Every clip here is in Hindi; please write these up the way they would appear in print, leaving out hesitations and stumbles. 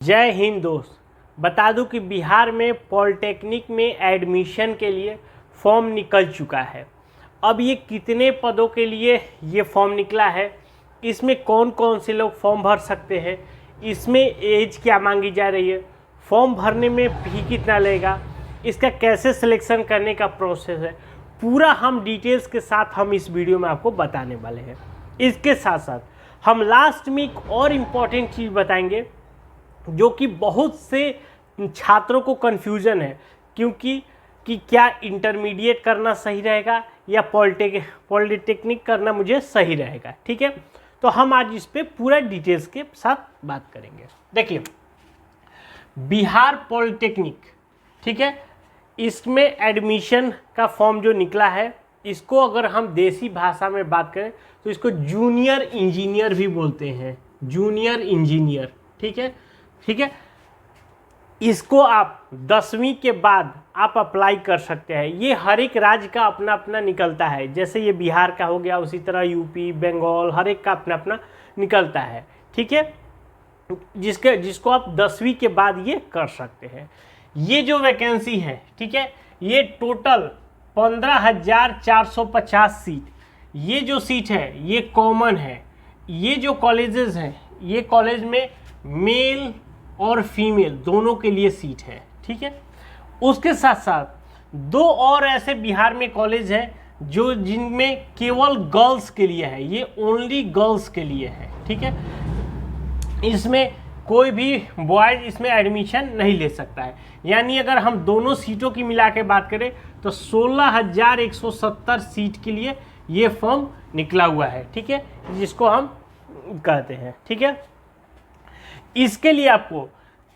जय हिंद दोस्त। बता दूं कि बिहार में पॉलिटेक्निक में एडमिशन के लिए फॉर्म निकल चुका है। अब ये कितने पदों के लिए ये फॉर्म निकला है, इसमें कौन कौन से लोग फॉर्म भर सकते हैं, इसमें एज क्या मांगी जा रही है, फॉर्म भरने में फ़ी कितना लगेगा, इसका कैसे सिलेक्शन करने का प्रोसेस है, पूरा हम डिटेल्स के साथ हम इस वीडियो में आपको बताने वाले हैं। इसके साथ साथ हम लास्ट में एक और इम्पॉर्टेंट चीज़ बताएंगे जो कि बहुत से छात्रों को कन्फ्यूज़न है, क्योंकि क्या इंटरमीडिएट करना सही रहेगा या पॉलिटेक्निक करना मुझे सही रहेगा। ठीक है, तो हम आज इस पे पूरा डिटेल्स के साथ बात करेंगे। देखिए, बिहार पॉलिटेक्निक, ठीक है, इसमें एडमिशन का फॉर्म जो निकला है, इसको अगर हम देसी भाषा में बात करें तो इसको जूनियर इंजीनियर भी बोलते हैं, जूनियर इंजीनियर। ठीक है, ठीक है, इसको आप 10वीं के बाद आप अप्लाई कर सकते हैं। ये हर एक राज्य का अपना अपना निकलता है, जैसे ये बिहार का हो गया, उसी तरह यूपी, बंगाल, हर एक का अपना अपना निकलता है। ठीक है, जिसको आप 10वीं के बाद ये कर सकते हैं। ये जो वैकेंसी है, ठीक है, ये टोटल 15,450 सीट, ये जो सीट है ये कॉमन है। ये जो कॉलेजेस हैं, ये कॉलेज में मेल और फीमेल दोनों के लिए सीट है। ठीक है, उसके साथ साथ दो और ऐसे बिहार में कॉलेज हैं जो जिनमें केवल गर्ल्स के लिए है, ये ओनली गर्ल्स के लिए है। ठीक है, इसमें कोई भी बॉयज इसमें एडमिशन नहीं ले सकता है। यानी अगर हम दोनों सीटों की मिला के बात करें तो 16,170 सीट के लिए ये फॉर्म निकला हुआ है। ठीक है, जिसको हम कहते हैं। ठीक है, इसके लिए आपको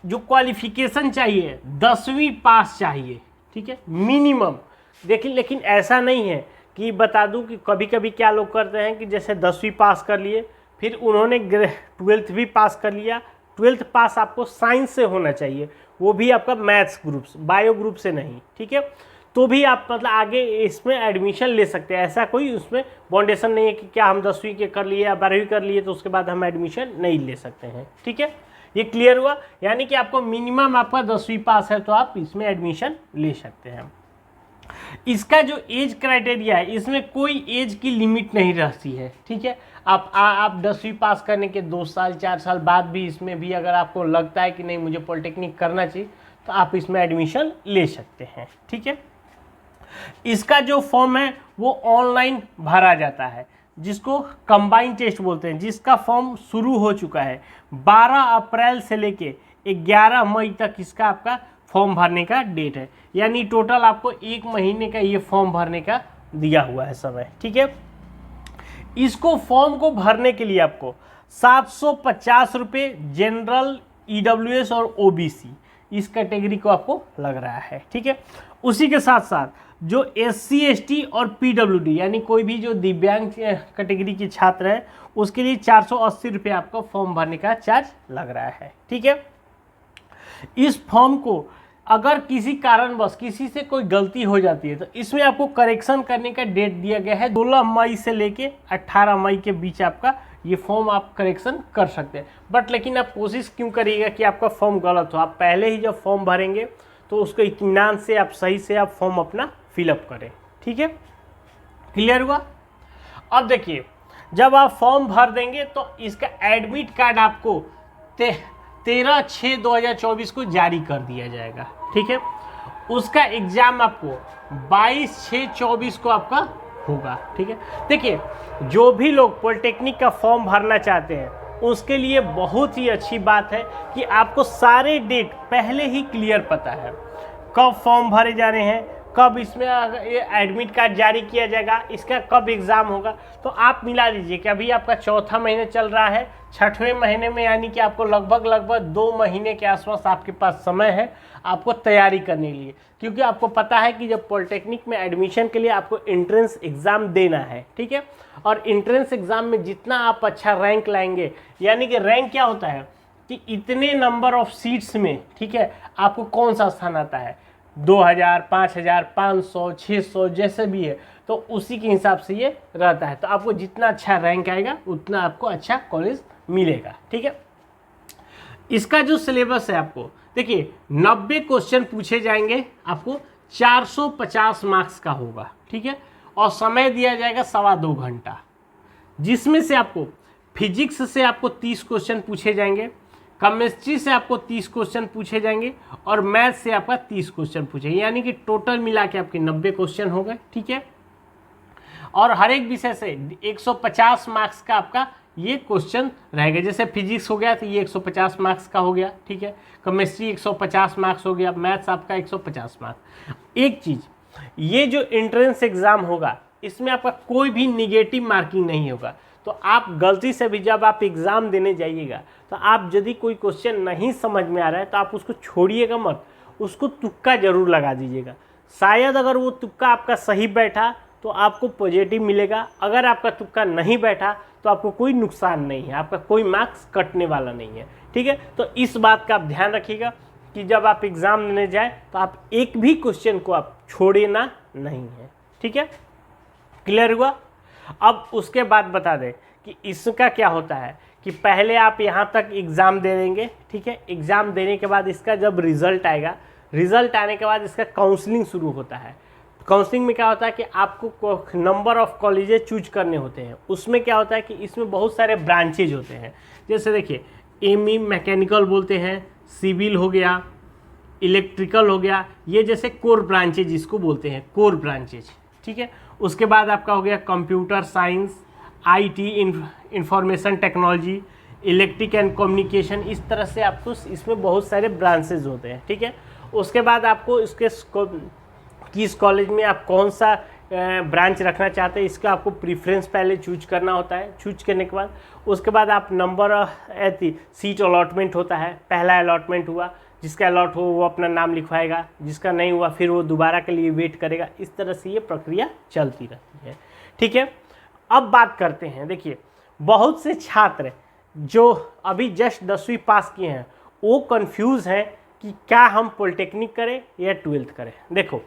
जो क्वालिफिकेशन चाहिए 10वीं पास चाहिए। ठीक है, मिनिमम। देखिए, लेकिन ऐसा नहीं है कि बता दूं कि कभी कभी क्या लोग करते हैं कि जैसे 10वीं पास कर लिए, फिर उन्होंने 12th भी पास कर लिया। 12th पास आपको साइंस से होना चाहिए, वो भी आपका मैथ्स ग्रुप, बायो ग्रुप से नहीं। ठीक है, तो भी आप मतलब आगे इसमें एडमिशन ले सकते हैं। ऐसा कोई उसमें बाउंडेशन नहीं है कि क्या हम 10वीं के कर लिए या 12वीं कर लिए तो उसके बाद हम एडमिशन नहीं ले सकते हैं। ठीक है, ये क्लियर हुआ। यानी कि आपको मिनिमम आपका 10वीं पास है तो आप इसमें एडमिशन ले सकते हैं। इसका जो एज क्राइटेरिया है, इसमें कोई एज की लिमिट नहीं रहती है। ठीक है, आप 10वीं पास करने के 2 साल 4 साल बाद भी इसमें भी अगर आपको लगता है कि नहीं मुझे पॉलिटेक्निक करना चाहिए तो आप इसमें एडमिशन ले सकते हैं। ठीक है, इसका जो फॉर्म है वो ऑनलाइन भरा जाता है, जिसको कंबाइंड टेस्ट बोलते हैं, जिसका फॉर्म शुरू हो चुका है। 12 अप्रैल से लेके 11 मई तक इसका आपका फॉर्म भरने का डेट है। यानी टोटल आपको 1 महीने का ये फॉर्म भरने का दिया हुआ है समय। ठीक है, इसको फॉर्म को भरने के लिए आपको 750 रुपये जनरल, EWS और OBC इस कैटेगरी को आपको लग रहा है। ठीक है, उसी के साथ साथ जो SC ST और PWD यानी कोई भी जो दिव्यांग कैटेगरी के छात्र हैं उसके लिए 480 रुपये आपको फॉर्म भरने का चार्ज लग रहा है। ठीक है, इस फॉर्म को अगर किसी कारणवश किसी से कोई गलती हो जाती है तो इसमें आपको करेक्शन करने का डेट दिया गया है। 16 मई से लेके 18 मई के बीच आपका ये फॉर्म आप करेक्शन कर सकते हैं। बट लेकिन आप कोशिश क्यों करिएगा कि आपका फॉर्म गलत हो। आप पहले ही जब फॉर्म भरेंगे तो उसको इत्मीनान से आप सही से आप फॉर्म अपना फिलअप करें। ठीक है, क्लियर हुआ। अब देखिए, जब आप फॉर्म भर देंगे तो इसका एडमिट कार्ड आपको 13/6/2024 को जारी कर दिया जाएगा। ठीक है, उसका एग्जाम आपको 22/6/24 को आपका होगा। ठीक है, देखिए, जो भी लोग पॉलिटेक्निक का फॉर्म भरना चाहते हैं उसके लिए बहुत ही अच्छी बात है कि आपको सारे डेट पहले ही क्लियर पता है, कब फॉर्म भरे जा रहे हैं, कब इसमें ये एडमिट कार्ड जारी किया जाएगा, इसका कब एग्ज़ाम होगा। तो आप मिला लीजिए कि अभी आपका 4था महीना चल रहा है, 6वें महीने में यानी कि आपको लगभग 2 महीने के आसपास आपके पास समय है आपको तैयारी करने के लिए। क्योंकि आपको पता है कि जब पॉलिटेक्निक में एडमिशन के लिए आपको एंट्रेंस एग्ज़ाम देना है। ठीक है, और एंट्रेंस एग्ज़ाम में जितना आप अच्छा रैंक लाएंगे, यानी कि रैंक क्या होता है कि इतने नंबर ऑफ सीट्स में, ठीक है, आपको कौन सा स्थान आता है, 2000, 5000, 500, 600 जैसे भी है, तो उसी के हिसाब से ये रहता है। तो आपको जितना अच्छा रैंक आएगा उतना आपको अच्छा कॉलेज मिलेगा। ठीक है, इसका जो सिलेबस है आपको देखिए 90 क्वेश्चन पूछे जाएंगे, आपको 450 मार्क्स का होगा, ठीक है। और समय दिया जाएगा 2.25 घंटा, जिसमें से आपको फिजिक्स से आपको 30 क्वेश्चन पूछे जाएंगे, केमिस्ट्री से आपको 30 क्वेश्चन पूछे जाएंगे और मैथ से आपका 30 क्वेश्चन पूछे, यानी कि टोटल मिला के आपके 90 क्वेश्चन हो गए, ठीक है। और हर एक विषय से 150 मार्क्स का आपका ये क्वेश्चन रहेगा। जैसे फिजिक्स हो गया तो ये 150 मार्क्स का हो गया, ठीक है। केमिस्ट्री 150 मार्क्स हो गया, मैथ्स आपका 150 मार्क्स। एक चीज़, ये जो एंट्रेंस एग्ज़ाम होगा इसमें आपका कोई भी निगेटिव मार्किंग नहीं होगा। तो आप गलती से भी जब आप एग्ज़ाम देने जाइएगा तो आप यदि कोई क्वेश्चन नहीं समझ में आ रहा है तो आप उसको छोड़िएगा मत, उसको तुक्का ज़रूर लगा दीजिएगा। शायद अगर वो तुक्का आपका सही बैठा तो आपको पॉजिटिव मिलेगा, अगर आपका तुक्का नहीं बैठा तो आपको कोई नुकसान नहीं है, आपका कोई मार्क्स कटने वाला नहीं है, ठीक है। तो इस बात का आप ध्यान रखिएगा कि जब आप एग्ज़ाम देने जाए तो आप एक भी क्वेश्चन को आप छोड़े ना नहीं है, ठीक है। क्लियर हुआ। अब उसके बाद बता दें कि इसका क्या होता है कि पहले आप यहाँ तक एग्ज़ाम दे देंगे, ठीक है। एग्ज़ाम देने के बाद इसका जब रिज़ल्ट आएगा, रिज़ल्ट आने के बाद इसका काउंसलिंग शुरू होता है। काउंसलिंग में क्या होता है कि आपको नंबर ऑफ़ कॉलेजेस चूज करने होते हैं। उसमें क्या होता है कि इसमें बहुत सारे ब्रांचेज होते हैं। जैसे देखिए एमई मैकेनिकल बोलते हैं, सिविल हो गया, इलेक्ट्रिकल हो गया, ये जैसे कोर ब्रांचेज इसको बोलते हैं, कोर ब्रांचेज, ठीक है। उसके बाद आपका हो गया computer science, IT information technology, electric and communication, इस तरह से आपको इसमें बहुत सारे ब्रांचेज होते हैं, ठीक है। उसके बाद आपको इसके किस कॉलेज में आप कौन सा ब्रांच रखना चाहते हैं इसका आपको प्रीफ्रेंस पहले चूज करना होता है। चूज करने के बाद उसके बाद आप नंबर सीट अलॉटमेंट होता है। पहला अलॉटमेंट हुआ, जिसका अलॉट हो वो अपना नाम लिखवाएगा, जिसका नहीं हुआ फिर वो दोबारा के लिए वेट करेगा। इस तरह से ये प्रक्रिया चलती रहती है, ठीक है। अब बात करते हैं, देखिए बहुत से छात्र जो अभी जस्ट 10वीं पास किए हैं वो कंफ्यूज हैं कि क्या हम पॉलिटेक्निक करें या 12th करें। देखो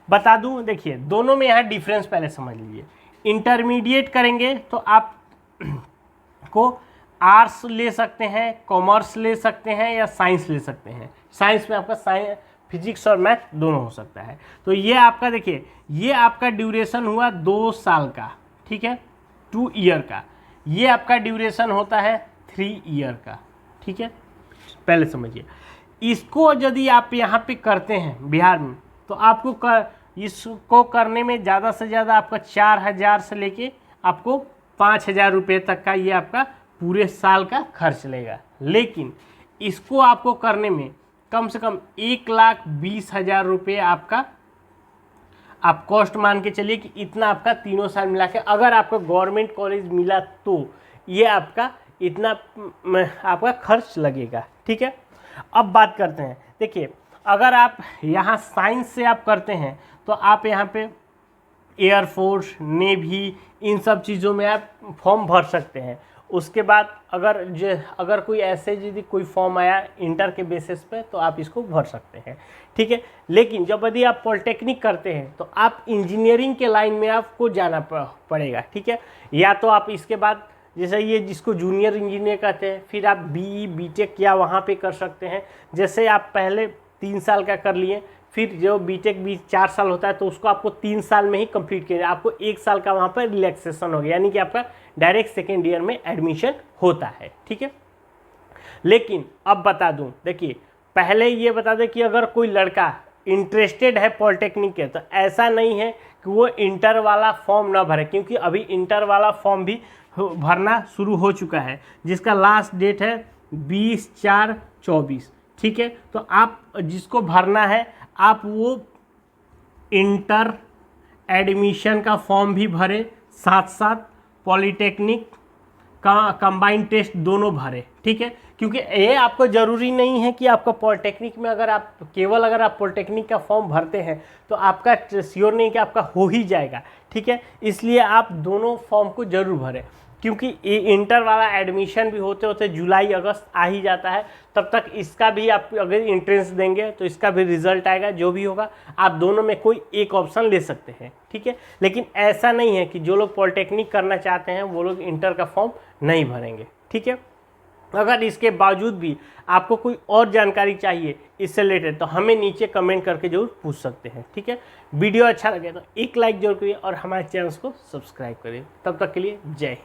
बता दूं, देखिए दोनों में यहाँ डिफरेंस पहले समझ लीजिए। इंटरमीडिएट करेंगे तो आप को आर्ट्स ले सकते हैं, कॉमर्स ले सकते हैं या साइंस ले सकते हैं। साइंस में आपका फिजिक्स और मैथ दोनों हो सकता है। तो ये आपका देखिए ये आपका ड्यूरेशन हुआ 2 साल का, ठीक है, 2 ईयर का। ये आपका ड्यूरेशन होता है 3 ईयर का, ठीक है। पहले समझिए, इसको यदि आप यहाँ पे करते हैं बिहार में तो आपको इसको करने में ज़्यादा से ज़्यादा आपका 4,000 से लेके आपको 5,000 रुपये तक का ये आपका पूरे साल का खर्च लेगा। लेकिन इसको आपको करने में कम से कम 1,20,000 रुपये आपका आप कॉस्ट मान के चलिए कि इतना आपका तीनों साल मिला के, अगर आपको गवर्नमेंट कॉलेज मिला तो ये आपका इतना आपका खर्च लगेगा, ठीक है। अब बात करते हैं, देखिए अगर आप यहाँ साइंस से आप करते हैं तो आप यहाँ पे एयरफोर्स, नेवी, इन सब चीज़ों में आप फॉर्म भर सकते हैं। उसके बाद अगर कोई ऐसे यदि कोई फॉर्म आया इंटर के बेसिस पे तो आप इसको भर सकते हैं, ठीक है। लेकिन जब यदि आप पॉलिटेक्निक करते हैं तो आप इंजीनियरिंग के लाइन में आपको जाना पड़ेगा, ठीक है। या तो आप इसके बाद जैसे ये जिसको जूनियर इंजीनियर कहते हैं, फिर आप बीई बीटेक या वहाँ पे कर सकते हैं। जैसे आप पहले 3 साल का कर लिए, फिर जो बीटेक भी 4 साल होता है तो उसको आपको 3 साल में ही कंप्लीट किया, आपको 1 साल का वहाँ पर रिलैक्सेशन हो गया, यानी कि आपका डायरेक्ट सेकेंड ईयर में एडमिशन होता है, ठीक है। लेकिन अब बता दूं, देखिए पहले ये बता दें कि अगर कोई लड़का इंटरेस्टेड है पॉलिटेक्निक के तो ऐसा नहीं है कि वो इंटर वाला फॉर्म ना भरे, क्योंकि अभी इंटर वाला फॉर्म भी भरना शुरू हो चुका है, जिसका लास्ट डेट है 20/4/24, ठीक है। तो आप जिसको भरना है आप वो इंटर एडमिशन का फॉर्म भी भरे, साथ साथ पॉलिटेक्निक का कंबाइंड टेस्ट दोनों भरे, ठीक है। क्योंकि ये आपको ज़रूरी नहीं है कि आपका पॉलिटेक्निक में अगर आप पॉलिटेक्निक का फॉर्म भरते हैं तो आपका श्योर नहीं कि आपका हो ही जाएगा, ठीक है। इसलिए आप दोनों फॉर्म को ज़रूर भरें, क्योंकि ये इंटर वाला एडमिशन भी होते होते जुलाई अगस्त आ ही जाता है। तब तक इसका भी आप अगर एंट्रेंस देंगे तो इसका भी रिजल्ट आएगा, जो भी होगा आप दोनों में कोई एक ऑप्शन ले सकते हैं, ठीक है। लेकिन ऐसा नहीं है कि जो लोग पॉलिटेक्निक करना चाहते हैं वो लोग इंटर का फॉर्म नहीं भरेंगे, ठीक है। अगर इसके बावजूद भी आपको कोई और जानकारी चाहिए इससे रिलेटेड तो हमें नीचे कमेंट करके जरूर पूछ सकते हैं, ठीक है। वीडियो अच्छा लगे तो एक लाइक जरूर करिए और हमारे चैनल को सब्सक्राइब करिए। तब तक के लिए जय हिंद।